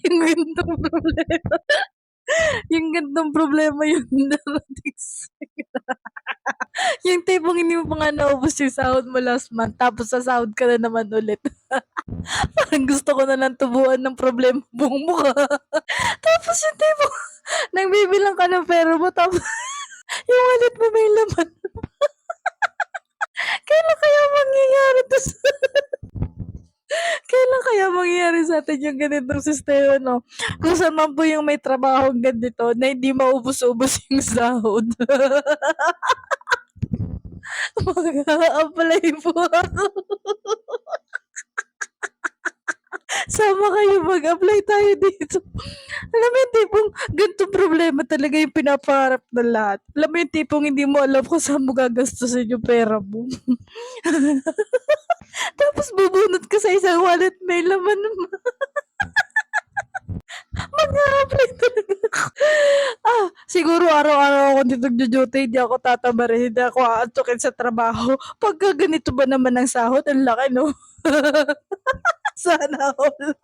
Yung ganitong problema. Yung ganitong problema yung darating sa'yo. Yung tipong hindi mo pa nga naubos yung sahod mo last month, tapos sasahod ka na naman ulit. Parang gusto ko na lang tubuan ng problema buong mukha. Tapos yung tipong nagbibilang ka ng pera mo, tapos yung wallet mo may laman. Kailan kaya mangyayari to sa Kailan kaya mangyayari sa atin yung ganitong sistema, 'no? Kung saan man po yung may trabahong ganito na hindi maubos-ubos yung sahod. Mag-a-apply po ako. Sama kayo, mag-apply tayo dito. Alam mo yung tipong ganitong problema talaga yung pinapangarap ng lahat. Alam mo yung tipong hindi mo alam kung saan mo gagastusin yung pera mo. Tapos bubunot ka sa isang wallet, may laman naman. Mag-a-apply talaga ako. Siguro araw-araw ako dito nagdu-duty, hindi ako tatabarin, hindi ako aantukin sa trabaho. Pagka ganito ba naman ang sahod, ang laki, 'no? Sana all.